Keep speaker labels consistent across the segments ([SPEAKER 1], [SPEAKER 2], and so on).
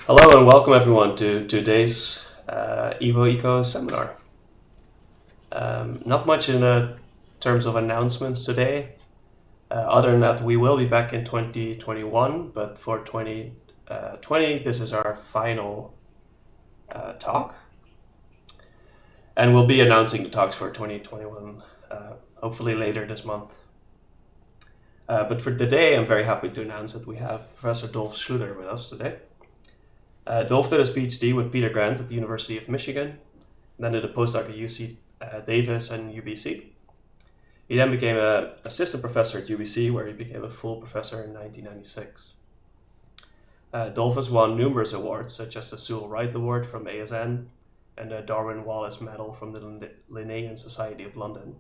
[SPEAKER 1] Hello and welcome everyone to today's Evo Eco seminar. Not much in terms of announcements today, other than that we will be back in 2021, but for 2020 this is our final talk. And we'll be announcing the talks for 2021 hopefully later this month. But for today I'm very happy to announce that we have Professor Dolph Schluter with us today. Dolph did his PhD with Peter Grant at the University of Michigan, and then did a postdoc at UC Davis and UBC. He then became an assistant professor at UBC, where he became a full professor in 1996. Dolph has won numerous awards, such as the Sewell Wright Award from ASN and the Darwin Wallace Medal from the Linnean Society of London.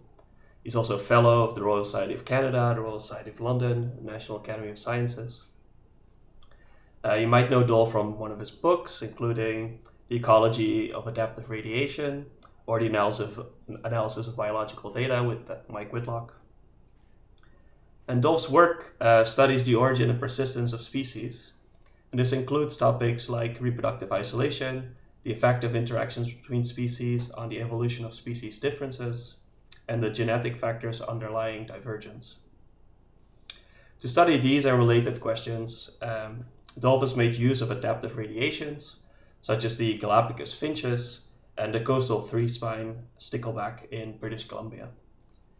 [SPEAKER 1] He's also a fellow of the Royal Society of Canada, the Royal Society of London, the National Academy of Sciences. You might know Dolph from one of his books, including The Ecology of Adaptive Radiation, or the analysis of biological data with Mike Whitlock. And Dolph's work studies the origin and persistence of species, and this includes topics like reproductive isolation, the effect of interactions between species on the evolution of species differences, and the genetic factors underlying divergence. To study these and related questions, Dolph has made use of adaptive radiations, such as the Galapagos finches and the coastal three-spine stickleback in British Columbia.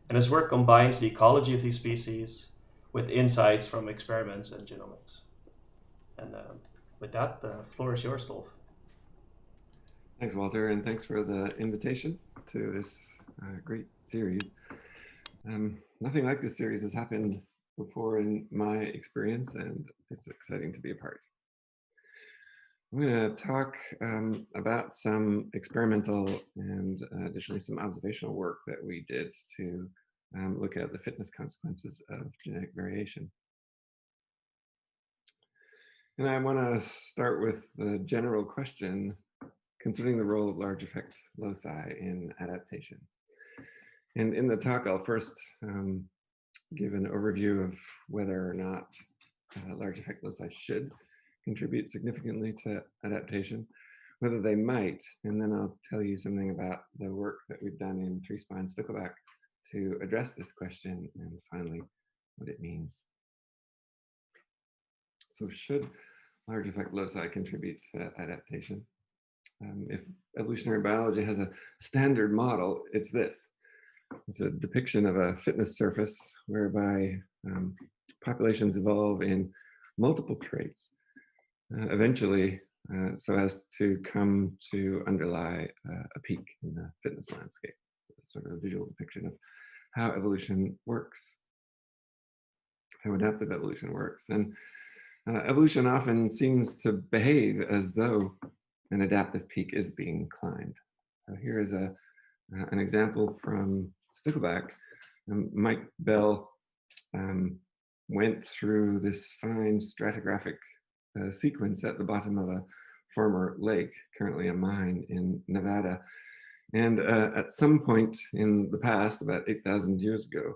[SPEAKER 1] And his work combines the ecology of these species with insights from experiments and genomics. And with that, the floor is yours, Dolph.
[SPEAKER 2] Thanks, Walter, and thanks for the invitation to this great series. Nothing like this series has happened before in my experience, and it's exciting to be a part. I'm going to talk about some experimental and additionally some observational work that we did to look at the fitness consequences of genetic variation. And I want to start with the general question concerning the role of large effect loci in adaptation. And in the talk, I'll first give an overview of whether or not large effect loci should contribute significantly to adaptation, whether they might, and then I'll tell you something about the work that we've done in three-spine stickleback to address this question, and finally, what it means. So should large effect loci contribute to adaptation? If evolutionary biology has a standard model, it's this. It's a depiction of a fitness surface whereby populations evolve in multiple traits, eventually so as to come to underlie a peak in the fitness landscape. It's sort of a visual depiction of how evolution works, how adaptive evolution works. And evolution often seems to behave as though an adaptive peak is being climbed. So here is an example from stickleback. Mike Bell went through this fine stratigraphic sequence at the bottom of a former lake, currently a mine in Nevada. And at some point in the past, about 8,000 years ago,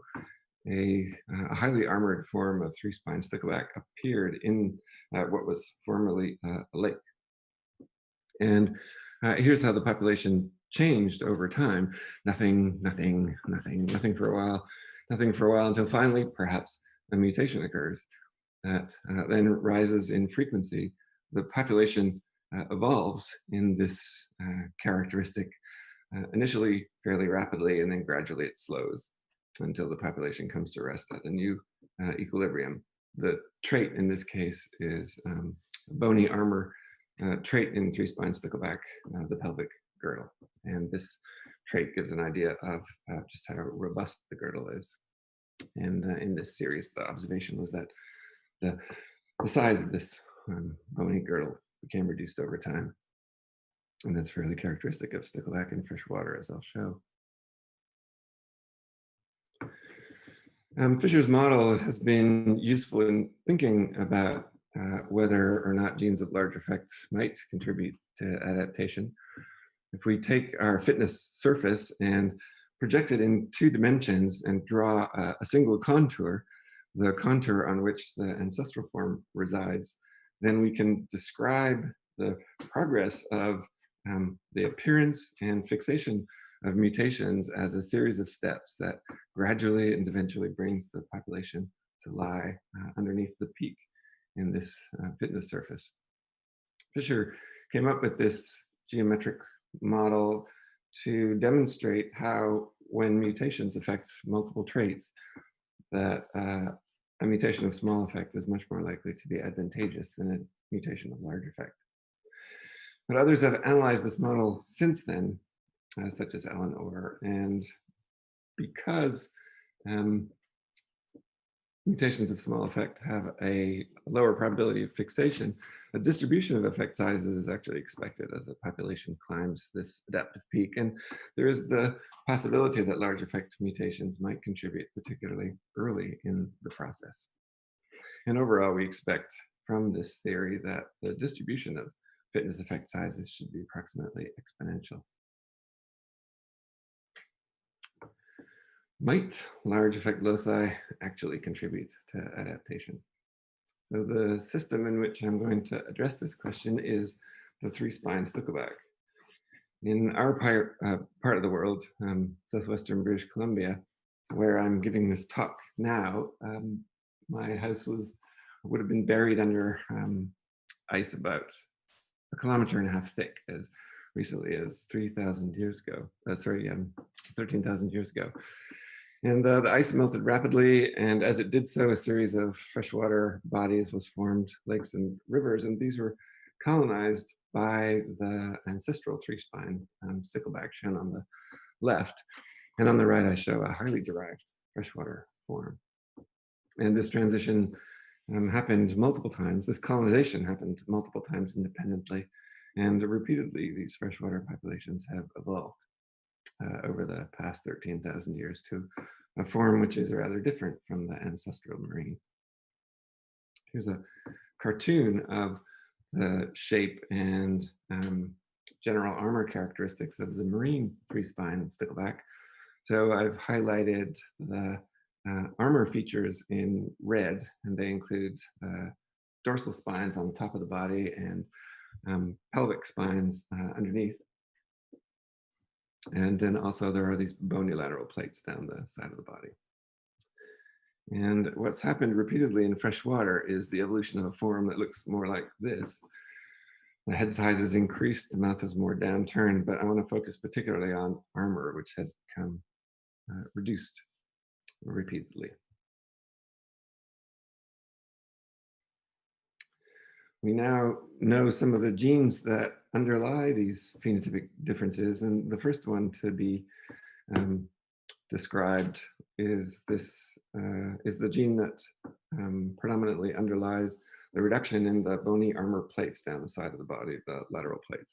[SPEAKER 2] a highly armored form of three-spine stickleback appeared in what was formerly a lake. And here's how the population changed over time. Nothing for a while, until finally, perhaps, a mutation occurs that then rises in frequency. The population evolves in this characteristic, initially fairly rapidly, and then gradually it slows until the population comes to rest at a new equilibrium. The trait in this case is bony armor trait in three-spine stickleback, the pelvic girdle. And this trait gives an idea of just how robust the girdle is. And in this series, the observation was that the size of this bony girdle became reduced over time. And that's fairly characteristic of stickleback in freshwater, as I'll show. Fisher's model has been useful in thinking about whether or not genes of large effects might contribute to adaptation. If we take our fitness surface and project it in 2 dimensions and draw a single contour, the contour on which the ancestral form resides, then we can describe the progress of the appearance and fixation of mutations as a series of steps that gradually and eventually brings the population to lie underneath the peak in this fitness surface. Fisher came up with this geometric model to demonstrate how, when mutations affect multiple traits, that a mutation of small effect is much more likely to be advantageous than a mutation of large effect. But others have analyzed this model since then, such as Eleanor, and because mutations of small effect have a lower probability of fixation, a distribution of effect sizes is actually expected as a population climbs this adaptive peak. And there is the possibility that large effect mutations might contribute particularly early in the process. And overall, we expect from this theory that the distribution of fitness effect sizes should be approximately exponential. Might large effect loci actually contribute to adaptation? So the system in which I'm going to address this question is the three-spine stickleback. In our part of the world, southwestern British Columbia, where I'm giving this talk now, my house would have been buried under ice about 1.5 kilometers thick as recently as 13,000 years ago. And the ice melted rapidly, and as it did so, a series of freshwater bodies was formed, lakes and rivers, and these were colonized by the ancestral three-spine stickleback shown on the left. And on the right, I show a highly derived freshwater form. And this transition happened multiple times. This colonization happened multiple times independently, and repeatedly these freshwater populations have evolved over the past 13,000 years to a form which is rather different from the ancestral marine. Here's a cartoon of the shape and general armor characteristics of the marine three-spine stickleback. So I've highlighted the armor features in red, and they include dorsal spines on the top of the body and pelvic spines underneath. And then also there are these bony lateral plates down the side of the body. And what's happened repeatedly in freshwater is the evolution of a form that looks more like this. The head size has increased, the mouth is more downturned, but I want to focus particularly on armor, which has become reduced repeatedly. We now know some of the genes that underlie these phenotypic differences, and the first one to be described is the gene that predominantly underlies the reduction in the bony armor plates down the side of the body, the lateral plates.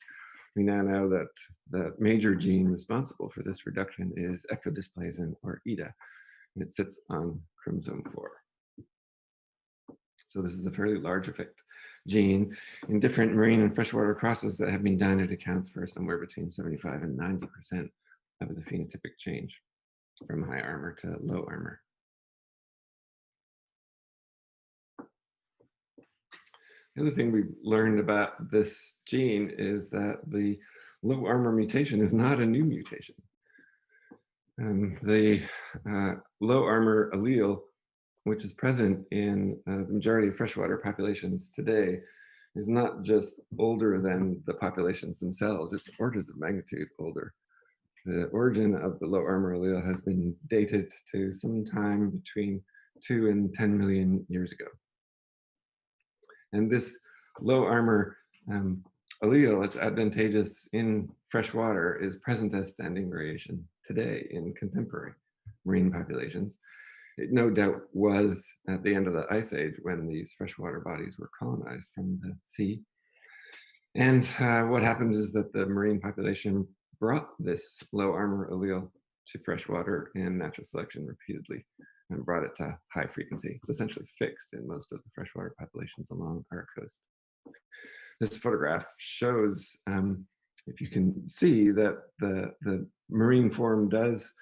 [SPEAKER 2] We now know that the major gene responsible for this reduction is ectodysplasin, or Eda, and it sits on chromosome 4. So this is a fairly large effect gene. In different marine and freshwater crosses that have been done, it accounts for somewhere between 75 and 90% of the phenotypic change from high armor to low armor. The other thing we learned about this gene is that the low armor mutation is not a new mutation. The low armor allele, which is present in the majority of freshwater populations today, is not just older than the populations themselves, it's orders of magnitude older. The origin of the low armor allele has been dated to sometime between 2 and 10 million years ago. And this low armor allele, it's advantageous in freshwater, is present as standing variation today in contemporary marine populations. It no doubt was at the end of the Ice Age when these freshwater bodies were colonized from the sea. And what happens is that the marine population brought this low armor allele to freshwater in natural selection repeatedly and brought it to high frequency. It's essentially fixed in most of the freshwater populations along our coast. This photograph shows, if you can see, that the marine form does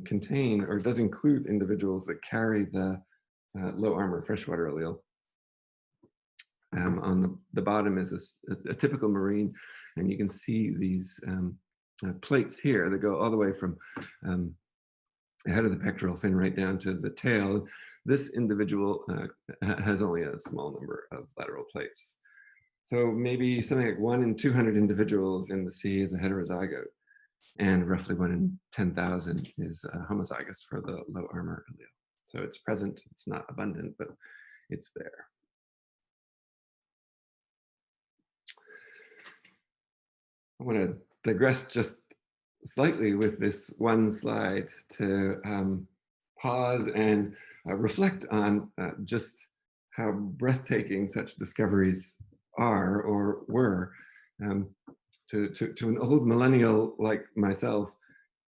[SPEAKER 2] contain or does include individuals that carry the low armor freshwater allele. On the bottom is a typical marine, and you can see these plates here that go all the way from the head of the pectoral fin right down to the tail. This individual has only a small number of lateral plates. So maybe something like 1 in 200 individuals in the sea is a heterozygote, and roughly 1 in 10,000 is homozygous for the low armor allele. So it's present, it's not abundant, but it's there. I want to digress just slightly with this one slide to pause and reflect on just how breathtaking such discoveries are or were. To an old millennial like myself,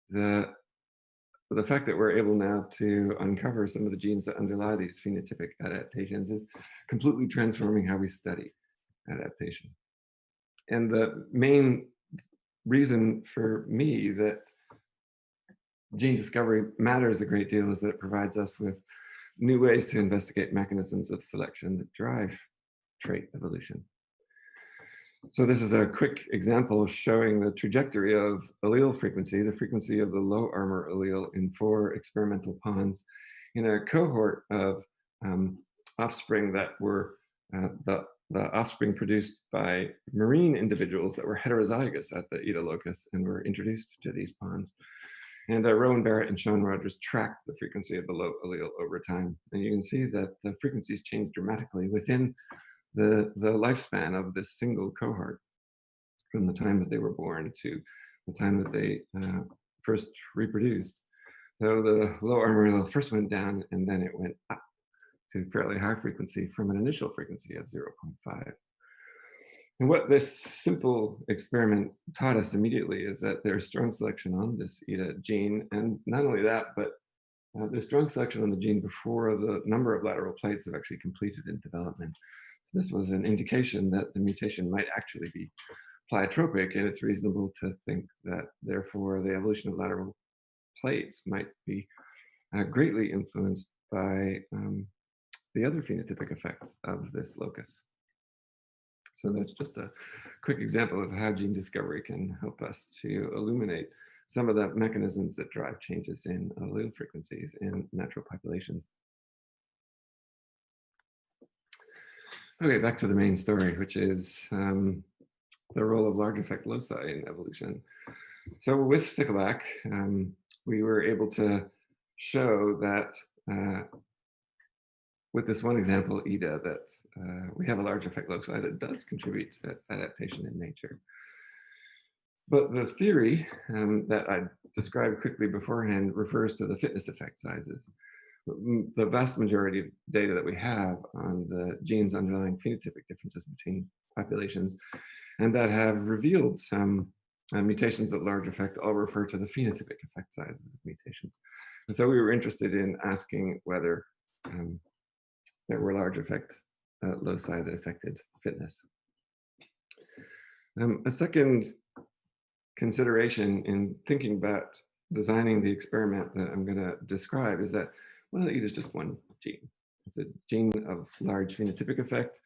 [SPEAKER 2] the fact that we're able now to uncover some of the genes that underlie these phenotypic adaptations is completely transforming how we study adaptation. And the main reason for me that gene discovery matters a great deal is that it provides us with new ways to investigate mechanisms of selection that drive trait evolution. So this is a quick example showing the trajectory of allele frequency, the frequency of the low armor allele in 4 experimental ponds in a cohort of offspring that were the offspring produced by marine individuals that were heterozygous at the Eda locus and were introduced to these ponds. And Rowan Barrett and Sean Rogers tracked the frequency of the low allele over time. And you can see that the frequencies change dramatically within the lifespan of this single cohort, from the time that they were born to the time that they first reproduced. So the low armor allele first went down, and then it went up to fairly high frequency from an initial frequency of 0.5. And what this simple experiment taught us immediately is that there's strong selection on this Eda gene, and not only that, but there's strong selection on the gene before the number of lateral plates have actually completed in development. This was an indication that the mutation might actually be pleiotropic, and it's reasonable to think that therefore the evolution of lateral plates might be greatly influenced by the other phenotypic effects of this locus. So that's just a quick example of how gene discovery can help us to illuminate some of the mechanisms that drive changes in allele frequencies in natural populations. Okay, back to the main story, which is the role of large effect loci in evolution. So with stickleback, we were able to show that with this one example, Eda, that we have a large effect loci that does contribute to adaptation in nature. But the theory that I described quickly beforehand refers to the fitness effect sizes. The vast majority of data that we have on the genes underlying phenotypic differences between populations and that have revealed some mutations at large effect all refer to the phenotypic effect sizes of mutations. And so we were interested in asking whether there were large effect loci that affected fitness. A second consideration in thinking about designing the experiment that I'm going to describe is that well, Eda is just one gene. It's a gene of large phenotypic effect.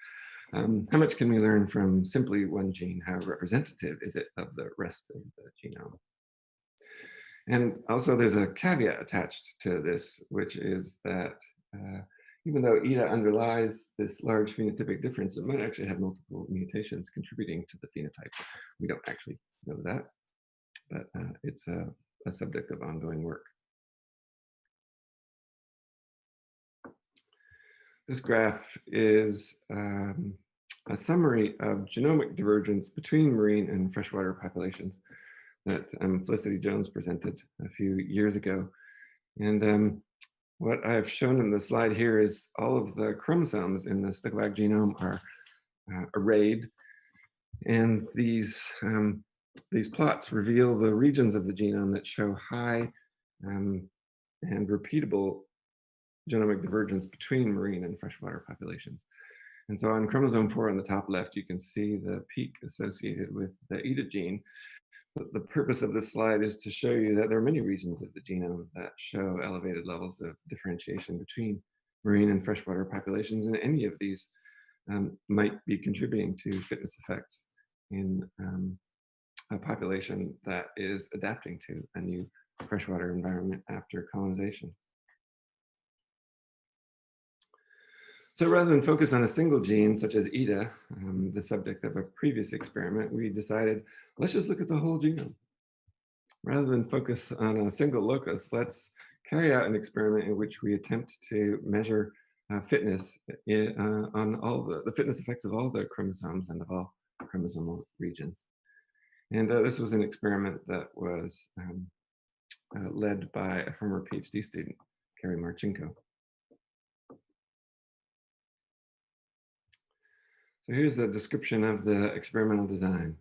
[SPEAKER 2] How much can we learn from simply one gene? How representative is it of the rest of the genome? And also there's a caveat attached to this, which is that even though Eda underlies this large phenotypic difference, it might actually have multiple mutations contributing to the phenotype. We don't actually know that, but it's a subject of ongoing work. This graph is a summary of genomic divergence between marine and freshwater populations that Felicity Jones presented a few years ago. And what I've shown in the slide here is all of the chromosomes in the stickleback genome are arrayed. And these plots reveal the regions of the genome that show high and repeatable genomic divergence between marine and freshwater populations. And so on chromosome 4 on the top left, you can see the peak associated with the Eda gene. But the purpose of this slide is to show you that there are many regions of the genome that show elevated levels of differentiation between marine and freshwater populations, and any of these might be contributing to fitness effects in a population that is adapting to a new freshwater environment after colonization. So rather than focus on a single gene, such as Eda, the subject of a previous experiment, we decided, let's just look at the whole genome. Rather than focus on a single locus, let's carry out an experiment in which we attempt to measure fitness on all the fitness effects of all the chromosomes and of all chromosomal regions. And this was an experiment that was led by a former PhD student, Carrie Marchenko. So here's a description of the experimental design.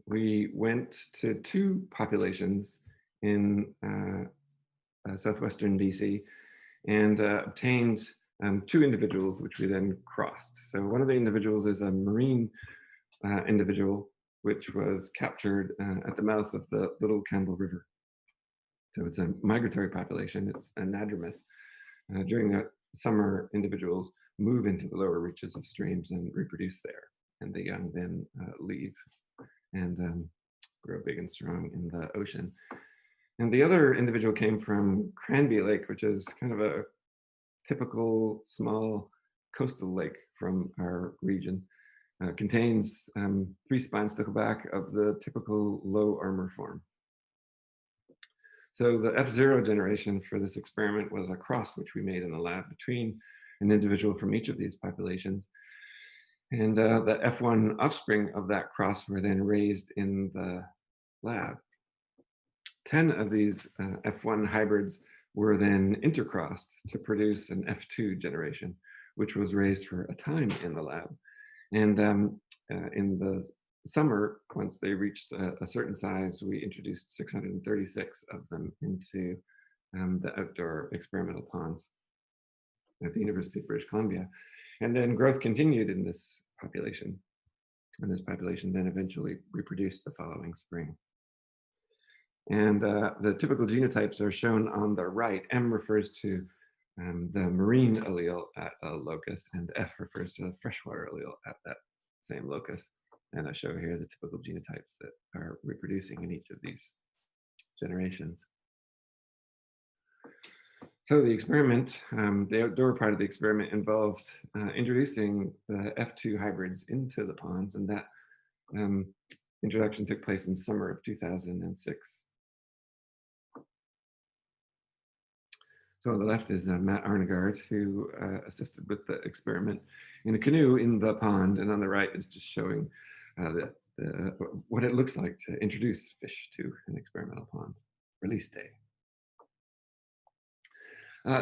[SPEAKER 2] We went to two populations in southwestern DC and obtained two individuals, which we then crossed. So one of the individuals is a marine individual, which was captured at the mouth of the Little Campbell River. So it's a migratory population, it's anadromous. During the summer, individuals move into the lower reaches of streams and reproduce there. And the young then leave and grow big and strong in the ocean. And the other individual came from Cranby Lake, which is kind of a typical small coastal lake from our region. Contains 3-spine stickleback of the typical low armor form. So the F0 generation for this experiment was a cross which we made in the lab between an individual from each of these populations. And the F1 offspring of that cross were then raised in the lab. 10 of these F1 hybrids were then intercrossed to produce an F2 generation, which was raised for a time in the lab. And in the summer, once they reached a certain size, we introduced 636 of them into the outdoor experimental ponds at the University of British Columbia. And then growth continued in this population. And this population then eventually reproduced the following spring. And the typical genotypes are shown on the right. M refers to the marine allele at a locus, and F refers to the freshwater allele at that same locus. And I show here the typical genotypes that are reproducing in each of these generations. So the experiment, the outdoor part of the experiment involved introducing the F2 hybrids into the ponds, and that introduction took place in summer of 2006. So on the left is Matt Arnegard, who assisted with the experiment in a canoe in the pond, and on the right is just showing what it looks like to introduce fish to an experimental pond. Release day.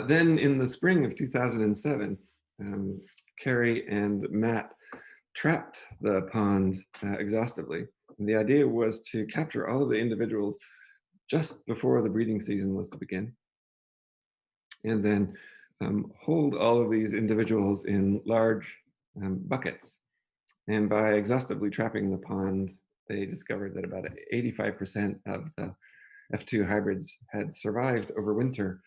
[SPEAKER 2] Then in the spring of 2007, Carrie and Matt trapped the pond exhaustively. And the idea was to capture all of the individuals just before the breeding season was to begin, and then hold all of these individuals in large buckets. And by exhaustively trapping the pond, they discovered that about 85% of the F2 hybrids had survived over winter.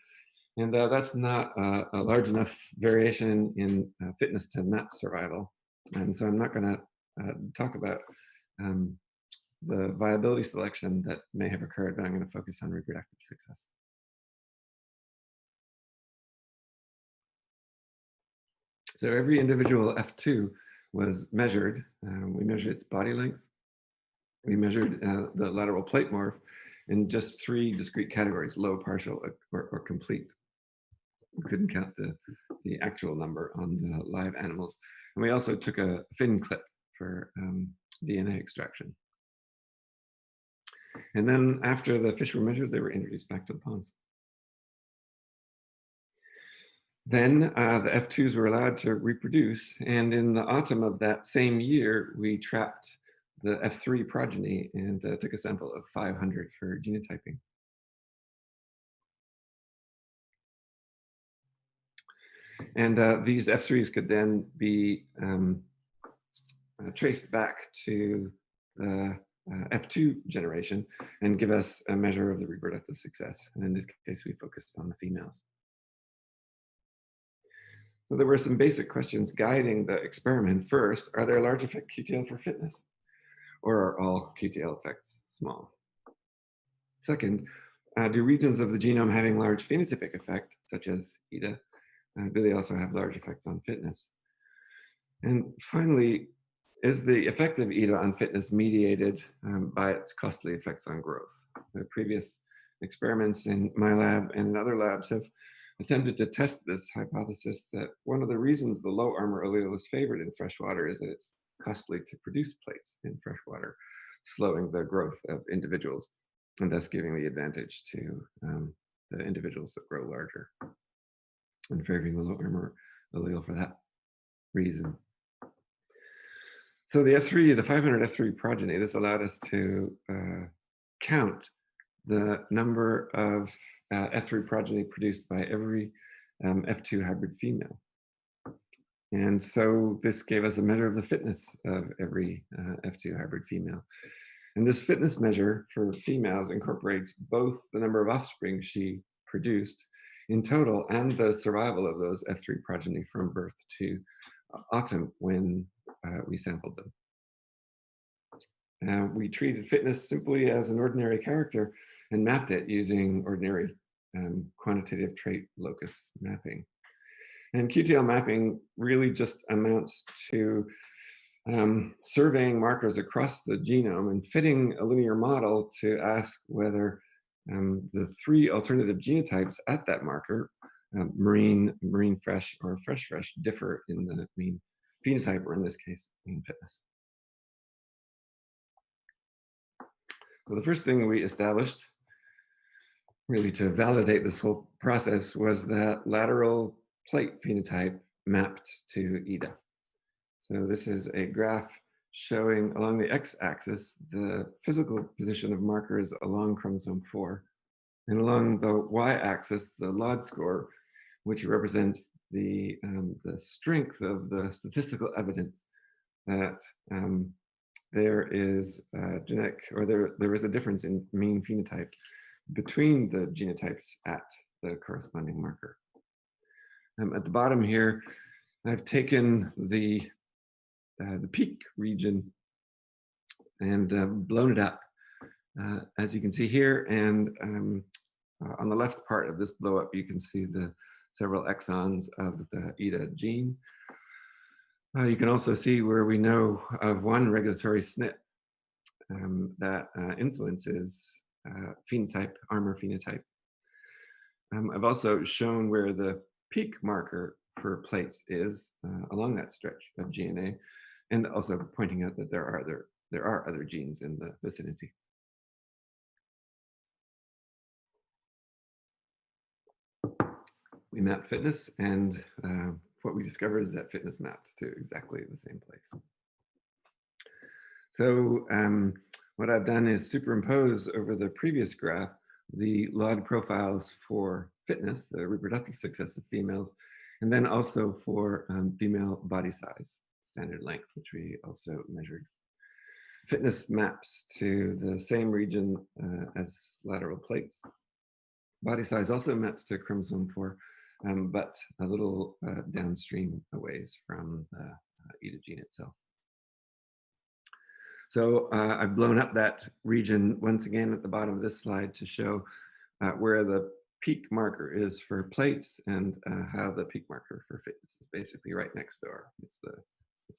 [SPEAKER 2] And that's not a large enough variation in fitness to map survival. And so I'm not going to talk about the viability selection that may have occurred, but I'm going to focus on reproductive success. So every individual F2 was measured. We measured its body length. We measured the lateral plate morph in just 3 discrete categories: low, partial, or complete. We couldn't count the actual number on the live animals. And we also took a fin clip for DNA extraction. And then after the fish were measured, they were introduced back to the ponds. Then the F2s were allowed to reproduce, and in the autumn of that same year, we trapped the F3 progeny and took a sample of 500 for genotyping. And these F3s could then be traced back to the F2 generation and give us a measure of the reproductive success. And in this case, we focused on the females. So there were some basic questions guiding the experiment. First, are there large effect QTL for fitness? Or are all QTL effects small? Second, do regions of the genome having large phenotypic effect, such as Eda, do they also have large effects on fitness? And finally, is the effect of Eda on fitness mediated by its costly effects on growth? The previous experiments in my lab and in other labs have attempted to test this hypothesis that one of the reasons the low armor allele is favored in freshwater is that it's costly to produce plates in freshwater, slowing the growth of individuals and thus giving the advantage to the individuals that grow larger and favoring the low armor allele for that reason. So the F3, the 500 F3 progeny, this allowed us to count the number of F3 progeny produced by every F2 hybrid female. And so this gave us a measure of the fitness of every F2 hybrid female. And this fitness measure for females incorporates both the number of offspring she produced in total and the survival of those F3 progeny from birth to autumn when we sampled them. We treated fitness simply as an ordinary character and mapped it using ordinary quantitative trait locus mapping. And QTL mapping really just amounts to surveying markers across the genome and fitting a linear model to ask whether the three alternative genotypes at that marker, marine, marine fresh, or fresh fresh, differ in the mean phenotype, or in this case, mean fitness. So the first thing we established, really to validate this whole process, was that lateral plate phenotype mapped to Eda. So this is a graph showing along the x-axis the physical position of markers along chromosome 4, and along the y-axis the LOD score, which represents the strength of the statistical evidence that there is genetic, or there is a difference in mean phenotype between the genotypes at the corresponding marker. At the bottom here, I've taken the peak region and blown it up, as you can see here. And on the left part of this blow up, you can see the several exons of the Eda gene. You can also see where we know of one regulatory SNP that influences phenotype, armor phenotype. I've also shown where the peak marker for plates is along that stretch of GNA, and also pointing out that there are other genes in the vicinity. We mapped fitness, and what we discovered is that fitness mapped to exactly the same place. So what I've done is superimpose over the previous graph the log profiles for fitness, the reproductive success of females, and then also for female body size, standard length, which we also measured. Fitness maps to the same region as lateral plates. Body size also maps to chromosome 4, but a little downstream a ways from the Eda gene itself. So I've blown up that region once again at the bottom of this slide to show where the peak marker is for plates and how the peak marker for fitness is basically right next door. It's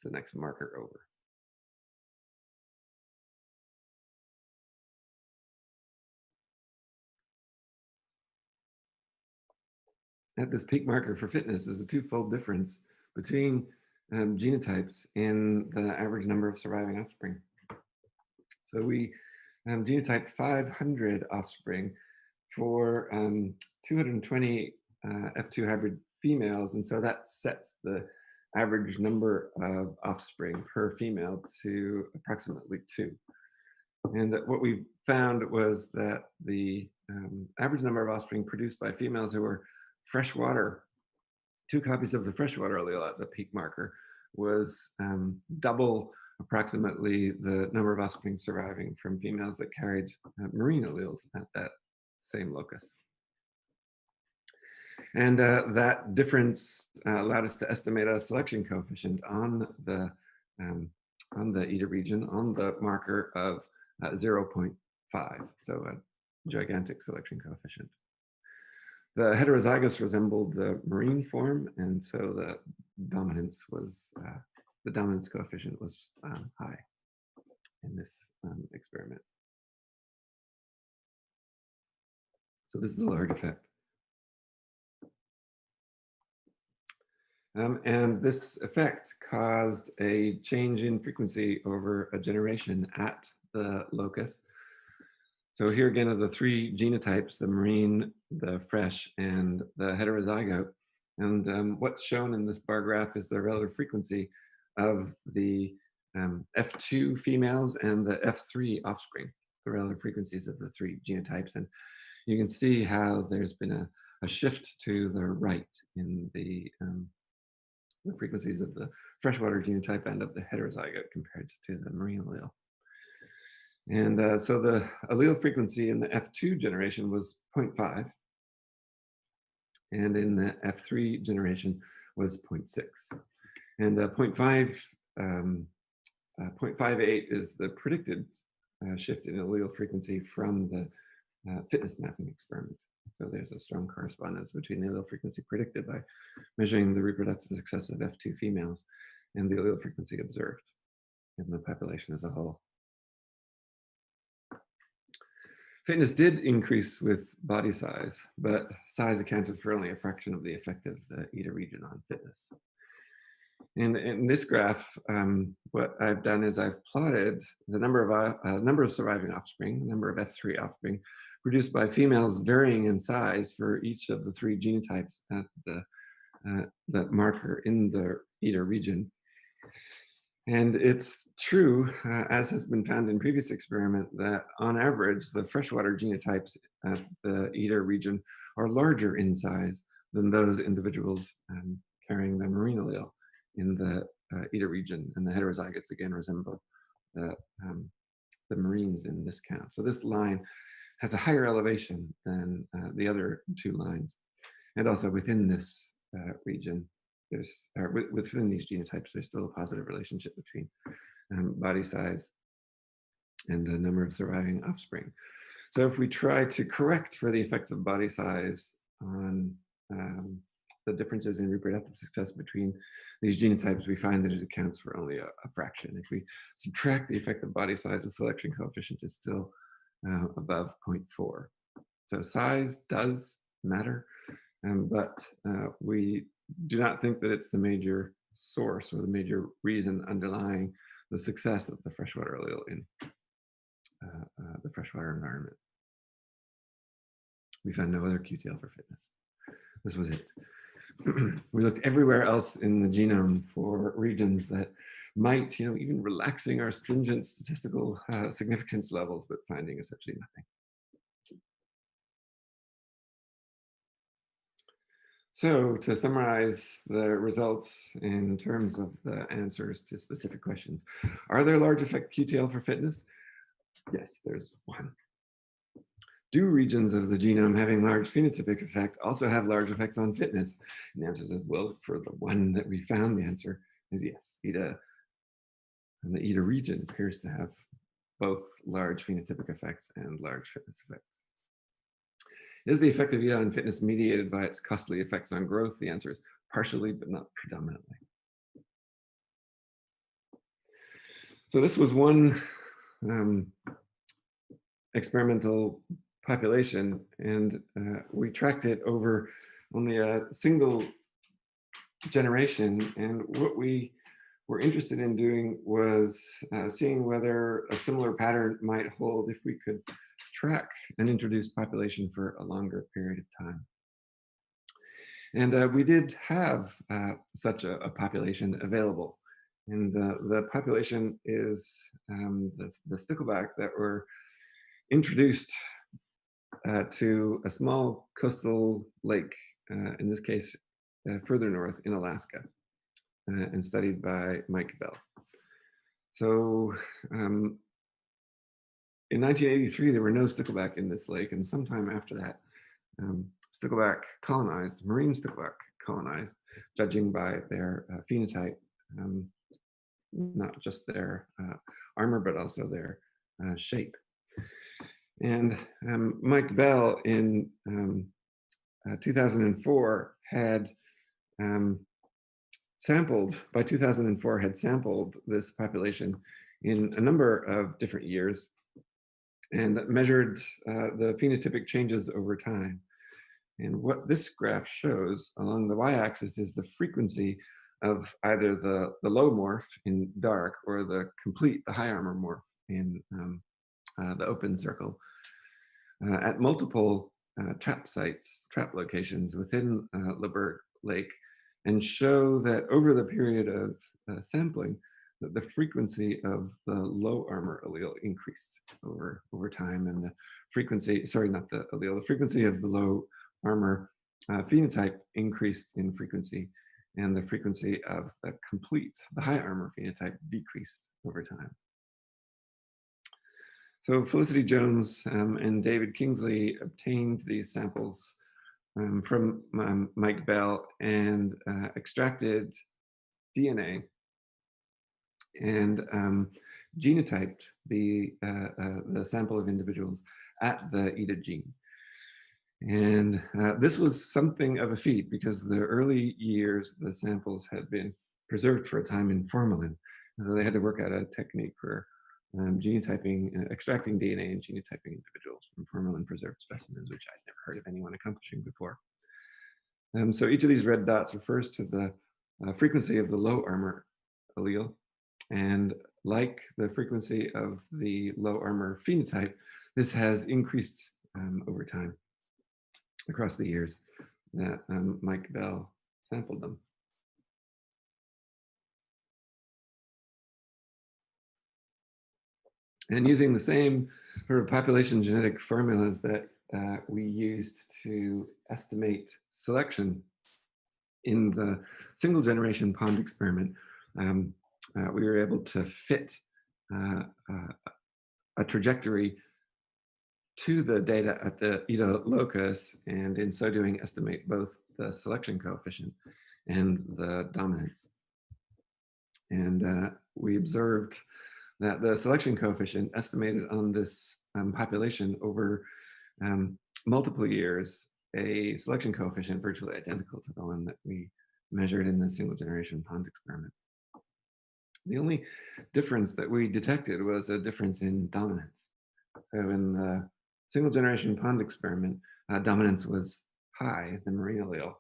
[SPEAKER 2] the next marker over. At this peak marker for fitness is a twofold difference between genotypes in the average number of surviving offspring. So we genotyped 500 offspring for 220 F2 hybrid females, and so that sets the average number of offspring per female to approximately 2. And what we found was that the average number of offspring produced by females who were freshwater, 2 copies of the freshwater allele at the peak marker, was double approximately the number of offspring surviving from females that carried marine alleles at that same locus. And that difference allowed us to estimate a selection coefficient on the Eda region on the marker of 0.5, so a gigantic selection coefficient. The heterozygous resembled the marine form, and so the dominance coefficient was high in this experiment. So this is the large effect. And this effect caused a change in frequency over a generation at the locus. So here again are the three genotypes, the marine, the fresh, and the heterozygote. And what's shown in this bar graph is the relative frequency of the F2 females and the F3 offspring, the relative frequencies of the three genotypes. And you can see how there's been a shift to the right in the frequencies of the freshwater genotype and of the heterozygote compared to the marine allele. And so the allele frequency in the F2 generation was 0.5, and in the F3 generation was 0.6. And 0.58 is the predicted shift in allele frequency from the fitness mapping experiment. So there's a strong correspondence between the allele frequency predicted by measuring the reproductive success of F2 females and the allele frequency observed in the population as a whole. Fitness did increase with body size, but size accounted for only a fraction of the effect of the Eda region on fitness. And in this graph, what I've done is I've plotted the number of surviving offspring, the number of F3 offspring produced by females varying in size for each of the three genotypes at the marker in the Eda region. And it's true, as has been found in previous experiment, that on average, the freshwater genotypes at the Eda region are larger in size than those individuals carrying the marine allele in the Eda region, and the heterozygotes again resemble the marines in this count. So this line has a higher elevation than the other two lines. And also within this region, within these genotypes, there's still a positive relationship between body size and the number of surviving offspring. So if we try to correct for the effects of body size on the differences in reproductive success between these genotypes, we find that it accounts for only a fraction. If we subtract the effect of body size, the selection coefficient is still above 0.4. So size does matter, but we do not think that it's the major source or the major reason underlying the success of the freshwater allele in the freshwater environment. We found no other QTL for fitness. This was it. We looked everywhere else in the genome for regions that might, even relaxing our stringent statistical significance levels, but finding essentially nothing. So to summarize the results in terms of the answers to specific questions, are there large effect QTL for fitness? Yes, there's one. Do regions of the genome having large phenotypic effect also have large effects on fitness? And the answer is, well, for the one that we found, the answer is yes. Eda, and the Eda region appears to have both large phenotypic effects and large fitness effects. Is the effect of Eda on fitness mediated by its costly effects on growth? The answer is partially, but not predominantly. So this was one experimental population, and we tracked it over only a single generation. And what we were interested in doing was seeing whether a similar pattern might hold if we could track an introduced population for a longer period of time. And we did have such a population available. And the population is the stickleback that were introduced to a small coastal lake, in this case, further north in Alaska, and studied by Mike Bell. So in 1983, there were no stickleback in this lake, and sometime after that, stickleback colonized, marine stickleback colonized, judging by their phenotype, not just their armor, but also their shape. And Mike Bell in 2004 had by 2004 had sampled this population in a number of different years and measured the phenotypic changes over time. And what this graph shows along the y-axis is the frequency of either the low morph in dark or the high armor morph in the open circle at multiple trap locations within Loberg Lake, and show that over the period of sampling, that the frequency of the low armor allele increased over time, and the frequency, the frequency of the low armor phenotype increased in frequency, and the frequency of the high armor phenotype decreased over time. So Felicity Jones and David Kingsley obtained these samples from Mike Bell and extracted DNA and genotyped the sample of individuals at the Eda gene. And this was something of a feat because the early years, the samples had been preserved for a time in formalin. So they had to work out a technique for genotyping, extracting DNA and genotyping individuals from formalin preserved specimens, which I'd never heard of anyone accomplishing before. So each of these red dots refers to the frequency of the low armor allele. And like the frequency of the low armor phenotype, this has increased over time across the years that Mike Bell sampled them. And using the same sort of population genetic formulas that we used to estimate selection in the single generation pond experiment, we were able to fit a trajectory to the data at the Eda locus, and in so doing estimate both the selection coefficient and the dominance. And we observed that the selection coefficient estimated on this population over multiple years, a selection coefficient virtually identical to the one that we measured in the single generation pond experiment. The only difference that we detected was a difference in dominance. So in the single generation pond experiment, dominance was high. The marine allele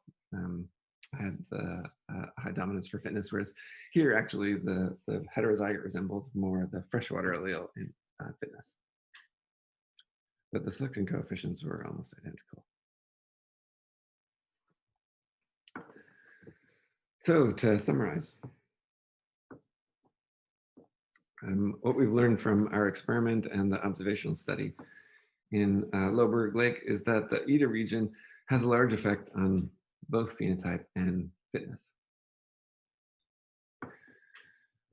[SPEAKER 2] had the high dominance for fitness, whereas here actually the heterozygote resembled more the freshwater allele in fitness. But the selection coefficients were almost identical. So to summarize, what we've learned from our experiment and the observational study in Loberg Lake is that the Eda region has a large effect on both phenotype and fitness.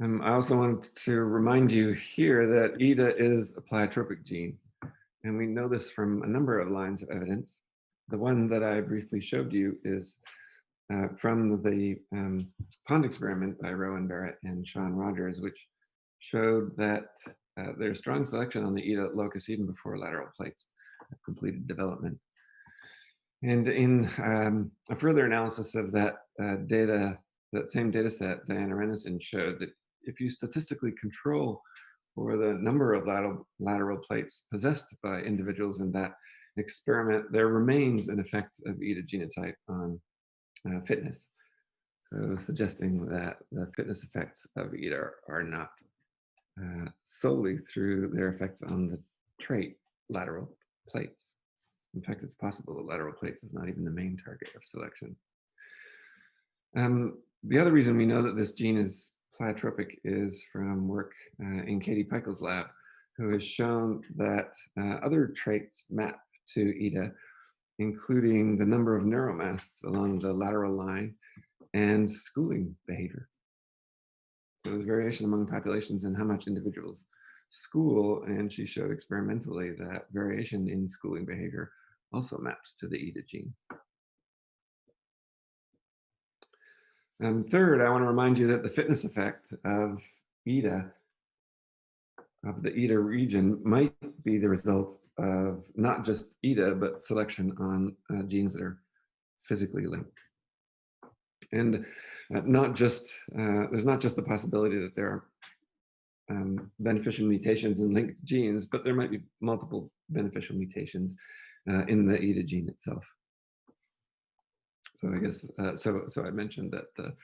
[SPEAKER 2] I also want to remind you here that Eda is a pleiotropic gene, and we know this from a number of lines of evidence. The one that I briefly showed you is from the pond experiment by Rowan Barrett and Sean Rogers, which showed that there's strong selection on the Eda locus even before lateral plates have completed development. And in a further analysis of that data, that same data set, Diana Renison showed that if you statistically control for the number of lateral plates possessed by individuals in that experiment, there remains an effect of Eda genotype on fitness. So suggesting that the fitness effects of Eda are not solely through their effects on the trait lateral plates. In fact, it's possible that lateral plates is not even the main target of selection. The other reason we know that this gene is pleiotropic is from work in Katie Peichel's lab, who has shown that other traits map to Eda, including the number of neuromasts along the lateral line and schooling behavior. So there's variation among populations in how much individuals school, and she showed experimentally that variation in schooling behavior also maps to the Eda gene. And third, I want to remind you that the fitness effect of Eda, of the Eda region, might be the result of not just Eda, but selection on genes that are physically linked. And there's not just the possibility that there are beneficial mutations in linked genes, but there might be multiple beneficial mutations in the Eda gene itself. So I guess, so I mentioned that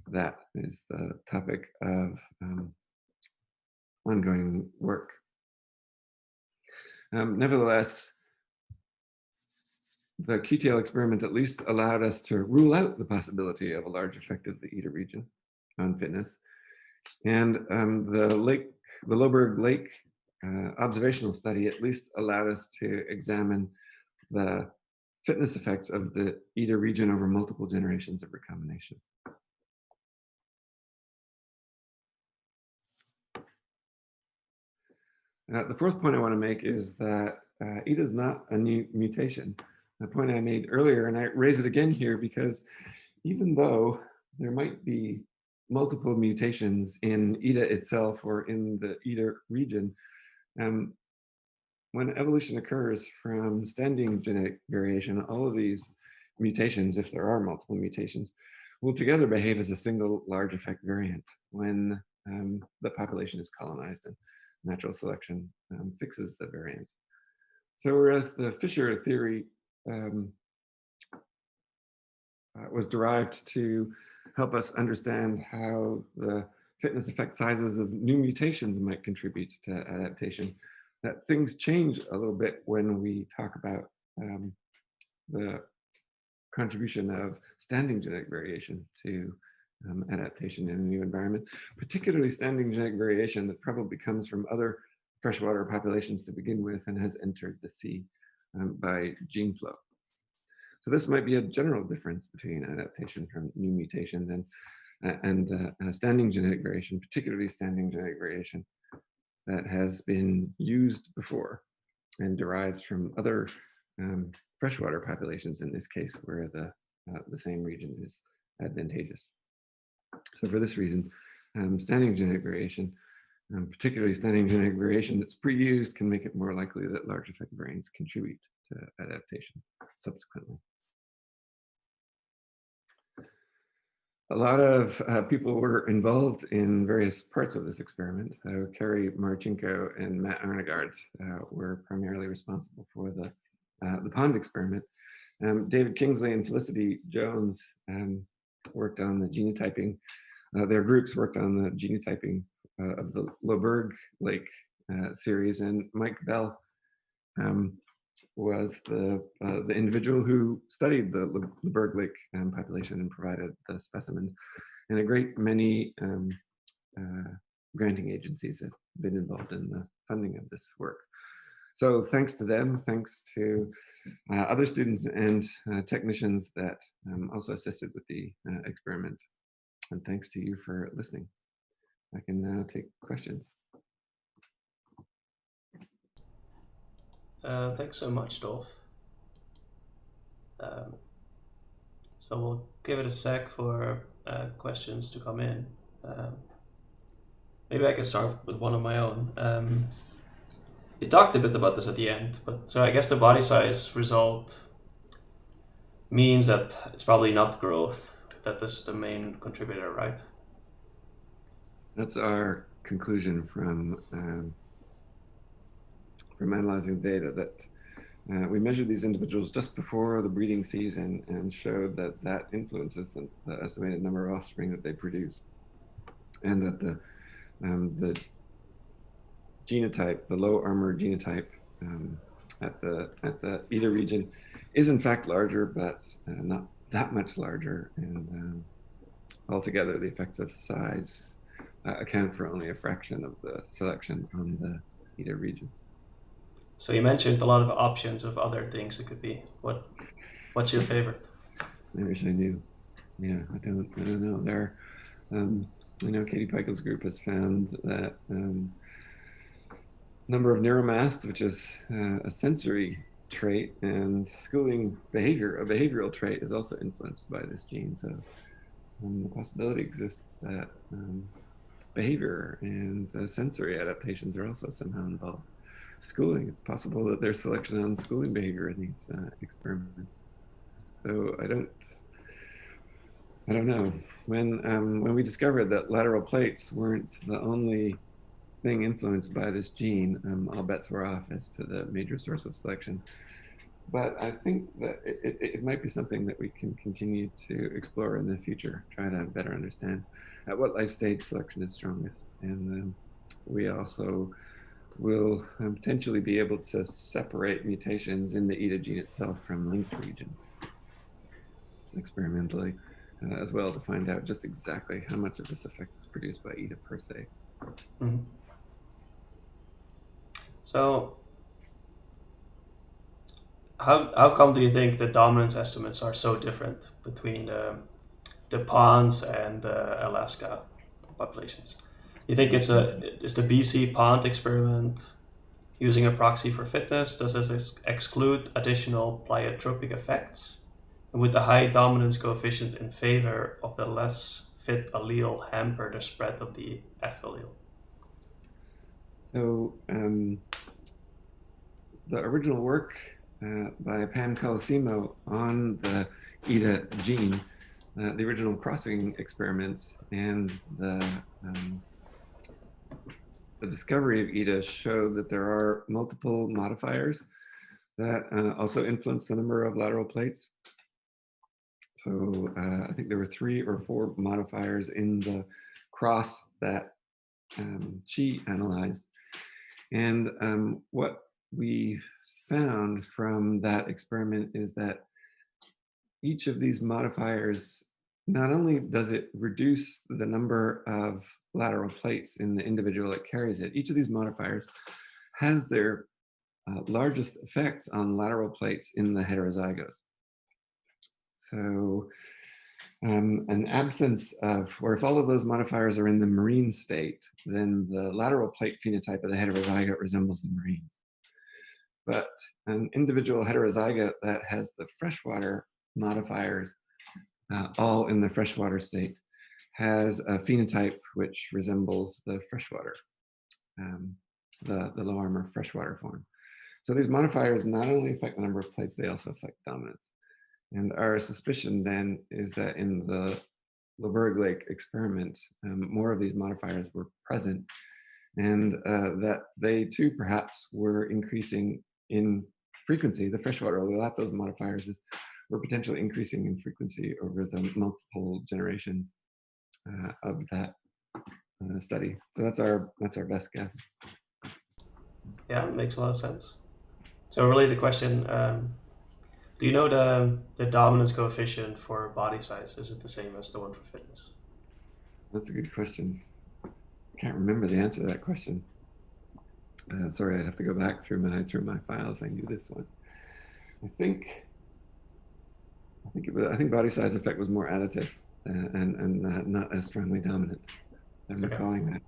[SPEAKER 2] that is the topic of ongoing work. Nevertheless, the QTL experiment at least allowed us to rule out the possibility of a large effect of the Eda region on fitness. And the Loberg Lake observational study at least allowed us to examine the fitness effects of the Eda region over multiple generations of recombination. The fourth point I want to make is that Eda is not a new mutation. The point I made earlier, and I raise it again here because even though there might be multiple mutations in Eda itself or in the Eda region, when evolution occurs from standing genetic variation, all of these mutations, if there are multiple mutations, will together behave as a single large effect variant when the population is colonized and natural selection fixes the variant. So whereas the Fisher theory was derived to help us understand how the fitness effect sizes of new mutations might contribute to adaptation, that things change a little bit when we talk about the contribution of standing genetic variation to adaptation in a new environment, particularly standing genetic variation that probably comes from other freshwater populations to begin with and has entered the sea by gene flow. So this might be a general difference between adaptation from new mutations and standing genetic variation, particularly standing genetic variation that has been used before and derives from other freshwater populations, in this case, where the same region is advantageous. So for this reason, standing genetic variation, particularly standing genetic variation that's pre-used, can make it more likely that large effect variants contribute to adaptation subsequently. A lot of people were involved in various parts of this experiment. Kerry Marchenko and Matt Arnegaard were primarily responsible for the pond experiment. David Kingsley and Felicity Jones worked on the genotyping. Their groups worked on the genotyping of the Loberg Lake series, and Mike Bell was the individual who studied the Loberg Lake population and provided the specimens. And a great many granting agencies have been involved in the funding of this work. So thanks to them, thanks to other students and technicians that also assisted with the experiment. And thanks to you for listening. I can now take questions.
[SPEAKER 1] Thanks so much, Dolph. So we'll give it a sec for questions to come in. Maybe I can start with one of my own. You talked a bit about this at the end, but so I guess the body size result means that it's probably not growth that is the main contributor, right?
[SPEAKER 2] That's our conclusion from analyzing data, that we measured these individuals just before the breeding season and showed that that influences the estimated number of offspring that they produce, and that the genotype, the low armor genotype at the Eda region is in fact larger, but not that much larger, and altogether the effects of size account for only a fraction of the selection on the Eda region. So
[SPEAKER 1] you mentioned a lot of options of other things it could be. What's your favorite?
[SPEAKER 2] I wish I knew. Yeah, I don't know. There, I know Katie Peikel's group has found that number of neuromasts, which is a sensory trait, and schooling behavior, a behavioral trait, is also influenced by this gene. So the possibility exists that behavior and sensory adaptations are also somehow involved. Schooling, it's possible that there's selection on schooling behavior in these experiments. So I don't know. When we discovered that lateral plates weren't the only thing influenced by this gene, all bets were off as to the major source of selection. But I think that it might be something that we can continue to explore in the future, try to better understand at what life stage selection is strongest. And we also will potentially be able to separate mutations in the Eda gene itself from linked regions experimentally as well, to find out just exactly how much of this effect is produced by Eda per se.
[SPEAKER 1] Mm-hmm. So how come do you think the dominance estimates are so different between the ponds and the Alaska populations? You think is the BC pond experiment using a proxy for fitness? Does this exclude additional pleiotropic effects? And would the high dominance coefficient in favor of the less fit allele hamper the spread of the F allele?
[SPEAKER 2] So the original work by Pam Colosimo on the Eda gene, the original crossing experiments, and the discovery of Eda showed that there are multiple modifiers that also influence the number of lateral plates. So I think there were 3 or 4 modifiers in the cross that she analyzed. And what we found from that experiment is that each of these modifiers, not only does it reduce the number of lateral plates in the individual that carries it, each of these modifiers has their largest effect on lateral plates in the heterozygous. So an absence of, or if all of those modifiers are in the marine state, then the lateral plate phenotype of the heterozygote resembles the marine. But an individual heterozygote that has the freshwater modifiers all in the freshwater state has a phenotype which resembles the freshwater, the low armor freshwater form. So these modifiers not only affect the number of plates, they also affect dominance. And our suspicion then is that in the Loberg Lake experiment, more of these modifiers were present, and that they too perhaps were increasing in frequency. The freshwater allele, those modifiers were potentially increasing in frequency over the multiple generations of that study. So that's our best guess.
[SPEAKER 1] Yeah, it makes a lot of sense. So a related question, do you know the dominance coefficient for body size? Is it the same as the one for fitness?
[SPEAKER 2] That's a good question. I can't remember the answer to that question. Sorry, I'd have to go back through my files. I knew this once. I think body size effect was more additive and not as strongly dominant. I'm recalling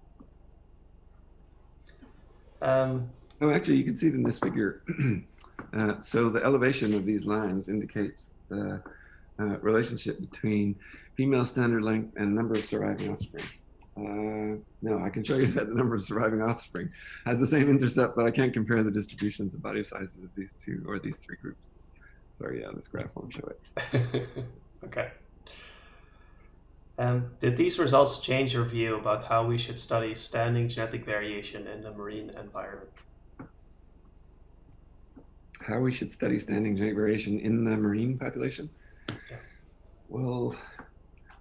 [SPEAKER 2] that. Oh, actually, you can see it in this figure. So the elevation of these lines indicates the relationship between female standard length and number of surviving offspring. No, I can show you that the number of surviving offspring has the same intercept, but I can't compare the distributions of body sizes of these 2 or these 3 groups. Sorry, yeah, this graph won't show it.
[SPEAKER 1] Okay. Did these results change your view about how we should study standing genetic variation in the marine environment?
[SPEAKER 2] How we should study standing genetic variation in the marine population?
[SPEAKER 1] Yeah.
[SPEAKER 2] Well,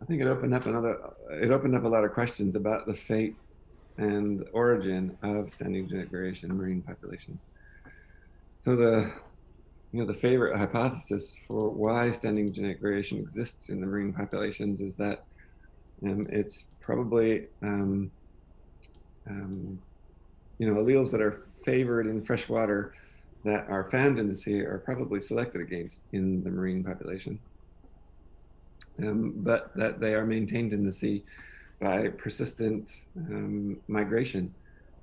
[SPEAKER 2] I think it opened up a lot of questions about the fate and origin of standing genetic variation in marine populations. So the favorite hypothesis for why standing genetic variation exists in the marine populations is that it's probably alleles that are favored in fresh water that are found in the sea are probably selected against in the marine population, but that they are maintained in the sea by persistent migration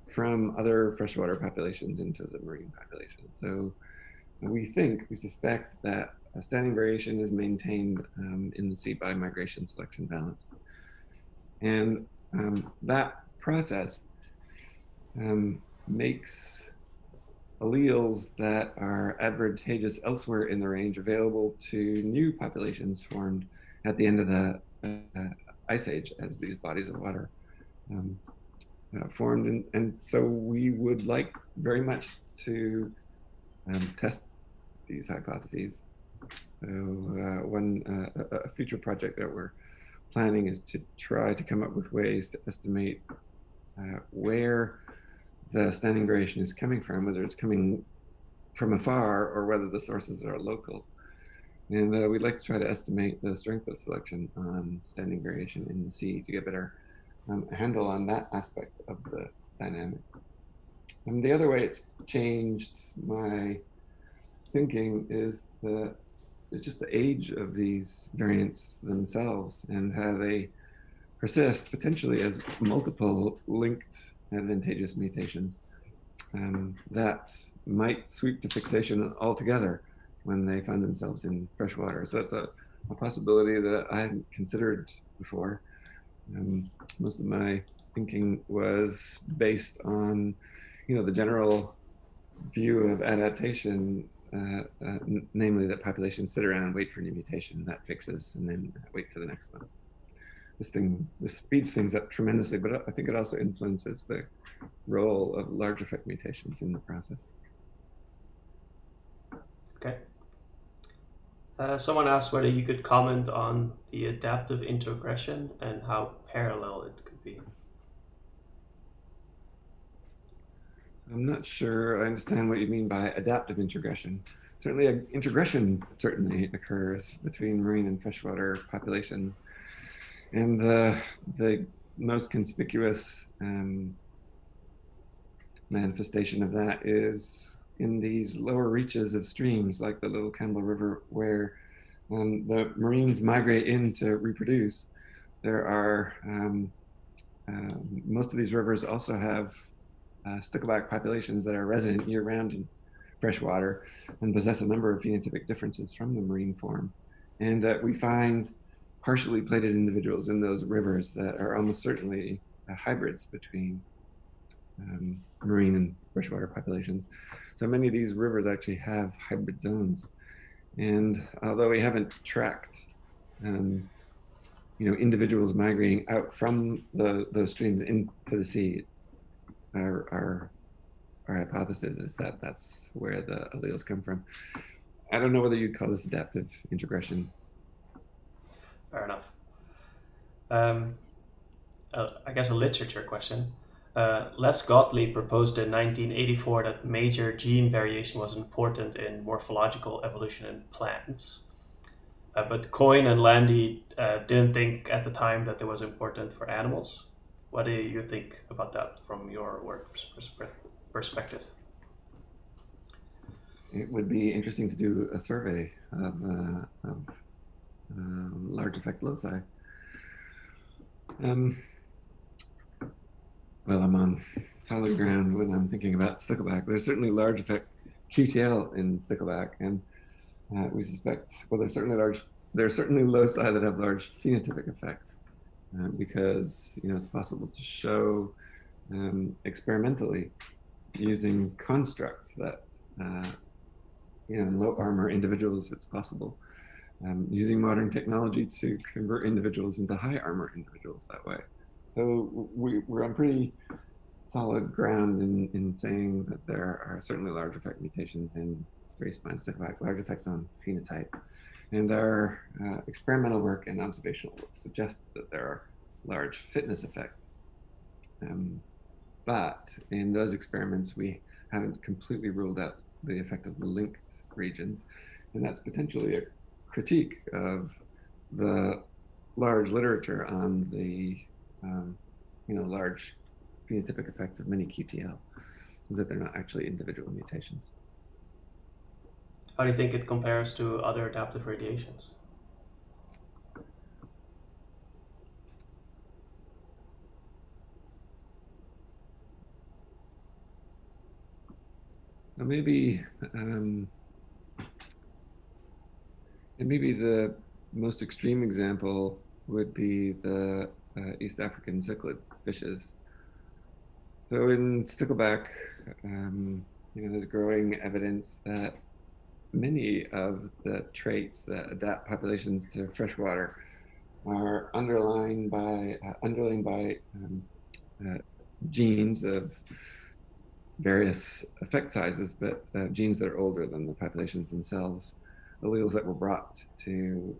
[SPEAKER 2] from other freshwater populations into the marine population. So we suspect that standing variation is maintained in the sea by migration selection balance. And that process makes alleles that are advantageous elsewhere in the range available to new populations formed at the end of the ice age as these bodies of water formed. And so we would like very much to test these hypotheses. A future project that we're planning is to try to come up with ways to estimate where the standing variation is coming from, whether it's coming from afar or whether the sources are local. And we'd like to try to estimate the strength of selection on standing variation in the sea to get better handle on that aspect of the dynamic. And the other way it's changed my thinking is just the age of these variants themselves and how they persist potentially as multiple linked advantageous mutations that might sweep to fixation altogether when they find themselves in fresh water. So that's a possibility that I hadn't considered before. Most of my thinking was based on, the general view of adaptation, namely that populations sit around, wait for new mutation, that fixes, and then wait for the next one. This speeds things up tremendously, but I think it also influences the role of large effect mutations in the process.
[SPEAKER 1] Okay. Someone asked whether you could comment on the adaptive introgression and how parallel it could be.
[SPEAKER 2] I'm not sure I understand what you mean by adaptive introgression. Certainly, introgression certainly occurs between marine and freshwater populations. And the most conspicuous manifestation of that is in these lower reaches of streams like the Little Campbell River, where the marines migrate in to reproduce. There are, most of these rivers also have stickleback populations that are resident year-round in freshwater and possess a number of phenotypic differences from the marine form. And we find partially plated individuals in those rivers that are almost certainly hybrids between marine and freshwater populations. So many of these rivers actually have hybrid zones. And although we haven't tracked individuals migrating out from those streams into the sea, our hypothesis is that that's where the alleles come from. I don't know whether you'd call this adaptive introgression.
[SPEAKER 1] Fair enough. I guess a literature question. Les Gottlieb proposed in 1984 that major gene variation was important in morphological evolution in plants. But Coyne and Landy didn't think at the time that it was important for animals. What do you think about that from your work perspective?
[SPEAKER 2] It would be interesting to do a survey of large effect loci. Well, I'm on solid ground when I'm thinking about stickleback. There's certainly large effect QTL in stickleback, and we suspect, well, there's certainly loci that have large phenotypic effect because it's possible to show experimentally using constructs that in low armor individuals, it's possible using modern technology to convert individuals into high armor individuals that way. So we're on pretty solid ground in saying that there are certainly large effect mutations in gray spine stickleback, large effects on phenotype. And our experimental work and observational work suggests that there are large fitness effects. But in those experiments, we haven't completely ruled out the effect of the linked regions. And that's potentially a critique of the large literature on the large phenotypic effects of many QTL, is that they're not actually individual mutations.
[SPEAKER 1] How do you think it compares to other adaptive radiations?
[SPEAKER 2] So maybe And maybe the most extreme example would be the East African cichlid fishes. So in stickleback, there's growing evidence that many of the traits that adapt populations to freshwater are underlined by genes of various effect sizes, but genes that are older than the populations themselves, alleles that were brought to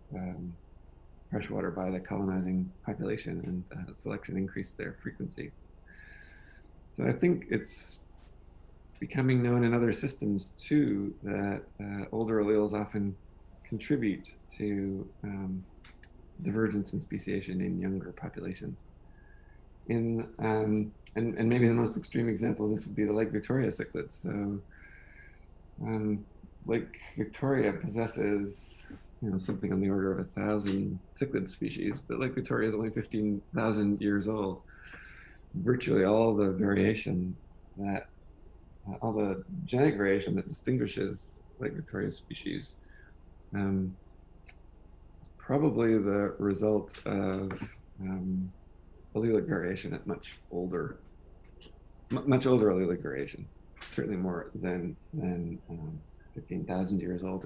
[SPEAKER 2] freshwater by the colonizing population, and selection increased their frequency. So I think it's becoming known in other systems too that older alleles often contribute to divergence in speciation in younger populations. And maybe the most extreme example of this would be the Lake Victoria cichlids. So Lake Victoria possesses something on the order of 1,000 cichlid species, but Lake Victoria is only 15,000 years old. Virtually all the variation that all the genetic variation that distinguishes Lake Victoria species probably the result of allelic variation at much older allelic variation, certainly more than 15,000 years old,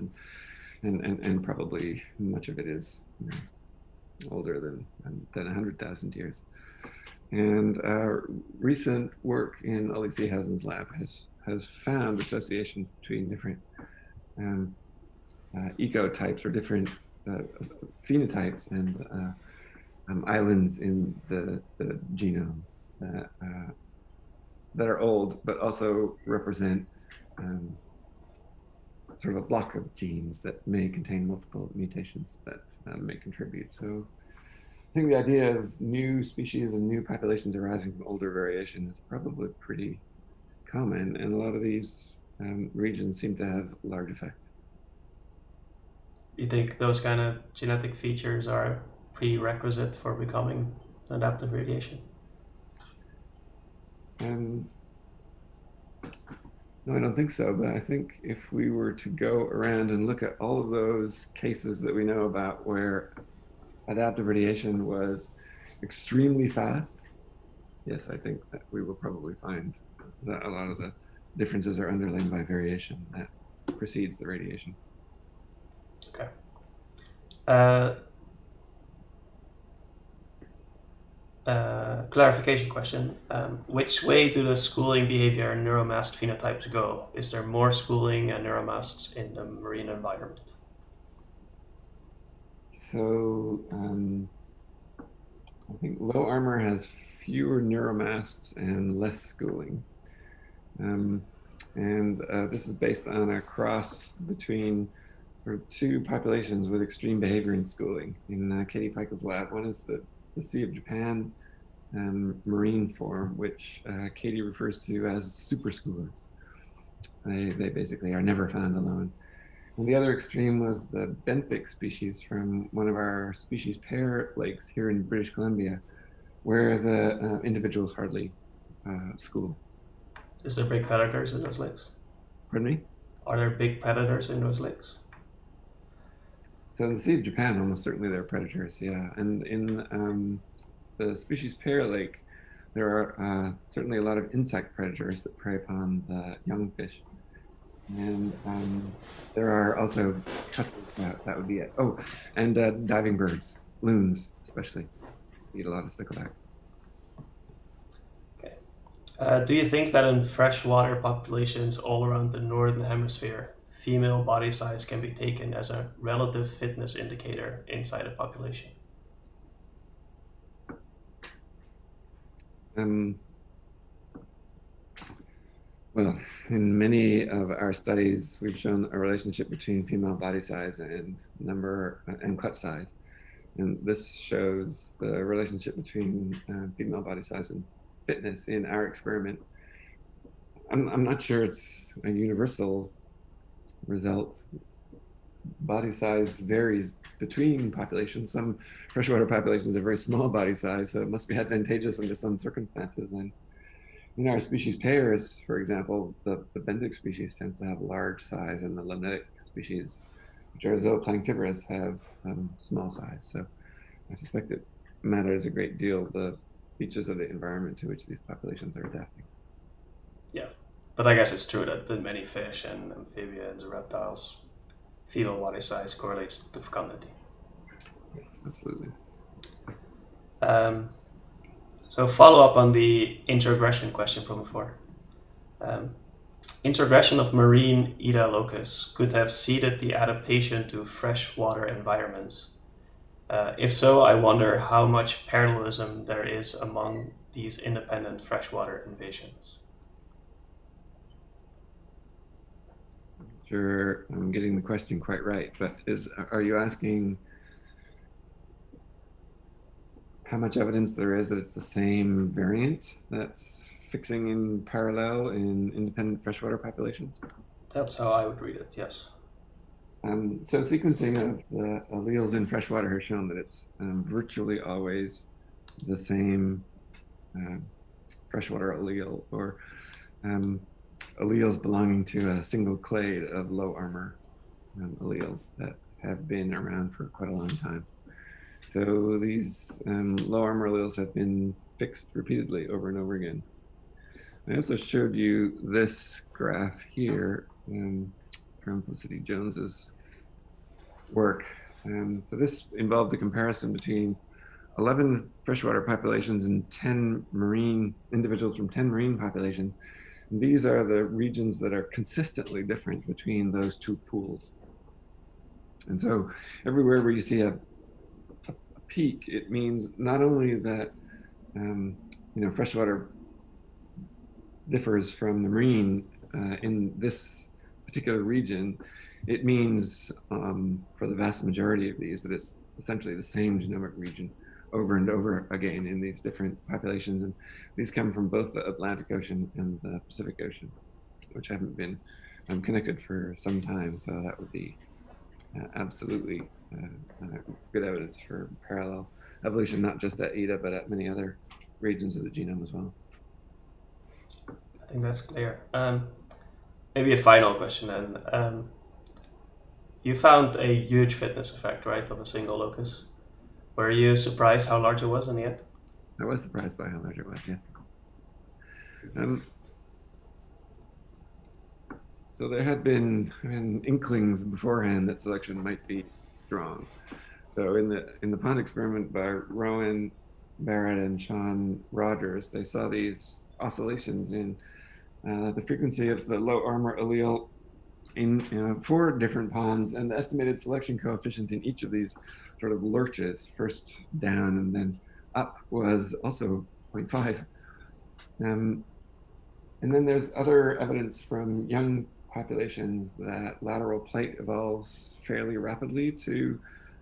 [SPEAKER 2] and probably much of it is older than 100,000 years. And recent work in Alexei Hazen's lab has found association between different ecotypes or different phenotypes and islands in the genome that are old, but also represent sort of a block of genes that may contain multiple mutations that may contribute. So I think the idea of new species and new populations arising from older variation is probably pretty common, and a lot of these regions seem to have large effect.
[SPEAKER 1] You think those kind of genetic features are prerequisite for becoming adaptive radiation?
[SPEAKER 2] No, I don't think so, but I think if we were to go around and look at all of those cases that we know about where adaptive radiation was extremely fast, yes, I think that we will probably find that a lot of the differences are underlain by variation that precedes the radiation.
[SPEAKER 1] Okay. Clarification question. Which way do the schooling behavior and neuromast phenotypes go? Is there more schooling and neuromasts in the marine environment?
[SPEAKER 2] So I think low armor has fewer neuromasts and less schooling. This is based on a cross between two populations with extreme behavior and schooling. In Katie Peikel's lab, one is the Sea of Japan marine form, which Katie refers to as super schoolers. They basically are never found alone. And the other extreme was the benthic species from one of our species pair lakes here in British Columbia, where the individuals hardly school.
[SPEAKER 1] Is there big predators in those lakes?
[SPEAKER 2] Pardon me?
[SPEAKER 1] Are there big predators in those lakes?
[SPEAKER 2] So in the Sea of Japan, almost certainly there are predators, yeah. And in the species pair lake, there are certainly a lot of insect predators that prey upon the young fish. And there are also that would be it. Oh, and diving birds, loons especially, eat a lot of stickleback.
[SPEAKER 1] Okay. Do you think that in freshwater populations all around the northern hemisphere, female body size can be taken as a relative fitness indicator inside a population?
[SPEAKER 2] Well, in many of our studies, we've shown a relationship between female body size and number and clutch size. And this shows the relationship between female body size and fitness in our experiment. I'm not sure it's a universal result. Body size varies between populations. Some freshwater populations have very small body size, so it must be advantageous under some circumstances. And in our species pairs, for example, the benthic species tends to have large size, and the limnetic species which are zooplanktivorous, have small size. So I suspect it matters a great deal the features of the environment to which these populations are adapting.
[SPEAKER 1] Yeah, but I guess it's true that in many fish and amphibians and reptiles, female body size correlates to fecundity.
[SPEAKER 2] Absolutely.
[SPEAKER 1] So follow up on the introgression question from before. Introgression of marine Eda locus could have seeded the adaptation to freshwater environments. If so, I wonder how much parallelism there is among these independent freshwater invasions.
[SPEAKER 2] Sure, I'm getting the question quite right, but are you asking how much evidence there is that it's the same variant that's fixing in parallel in independent freshwater populations?
[SPEAKER 1] That's how I would read it, yes.
[SPEAKER 2] So sequencing of the alleles in freshwater has shown that it's virtually always the same freshwater allele, or alleles belonging to a single clade of low armor alleles that have been around for quite a long time. So these low armor alleles have been fixed repeatedly over and over again. I also showed you this graph here from Felicity Jones's work. So this involved the comparison between 11 freshwater populations and 10 marine individuals from 10 marine populations. And these are the regions that are consistently different between those two pools. And so everywhere where you see a peak, it means not only that freshwater differs from the marine in this particular region, it means for the vast majority of these that it's essentially the same genomic region over and over again in these different populations. And these come from both the Atlantic Ocean and the Pacific Ocean, which haven't been connected for some time. So that would be absolutely good evidence for parallel evolution, not just at Eda, but at many other regions of the genome as well.
[SPEAKER 1] I think that's clear. Maybe a final question then. You found a huge fitness effect, right, of a single locus. Were you surprised how large it was in the end?
[SPEAKER 2] I was surprised by how large it was, yeah. So there had been inklings beforehand that selection might be strong. So in the pond experiment by Rowan Barrett and Sean Rogers, they saw these oscillations in the frequency of the low armor allele in 4 different ponds, and the estimated selection coefficient in each of these sort of lurches, first down and then up, was also 0.5. And then there's other evidence from young populations that lateral plate evolves fairly rapidly to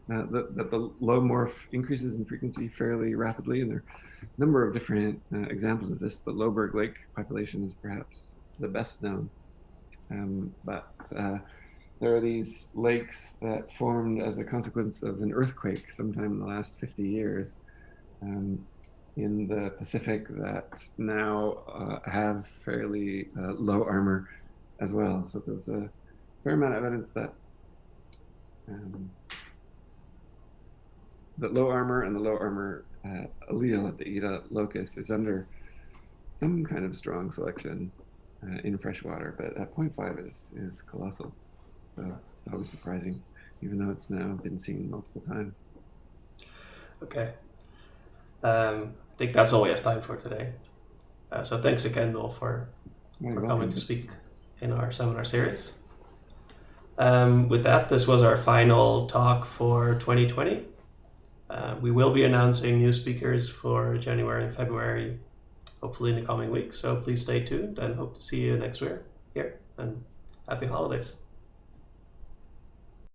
[SPEAKER 2] that the low morph increases in frequency fairly rapidly. And there are a number of different examples of this. The Loberg Lake population is perhaps the best known. But there are these lakes that formed as a consequence of an earthquake sometime in the last 50 years in the Pacific that now have fairly low armor as well. So there's a fair amount of evidence that that low armor and the low armor allele at the Eda locus is under some kind of strong selection in freshwater, but at 0.5 is colossal. So it's always surprising, even though it's now been seen multiple times.
[SPEAKER 1] Okay. I think that's all we have time for today. So thanks again, Dolph, for coming to speak in our seminar series. With that, this was our final talk for 2020. We will be announcing new speakers for January and February, hopefully in the coming weeks. So please stay tuned and hope to see you next year here. And happy holidays.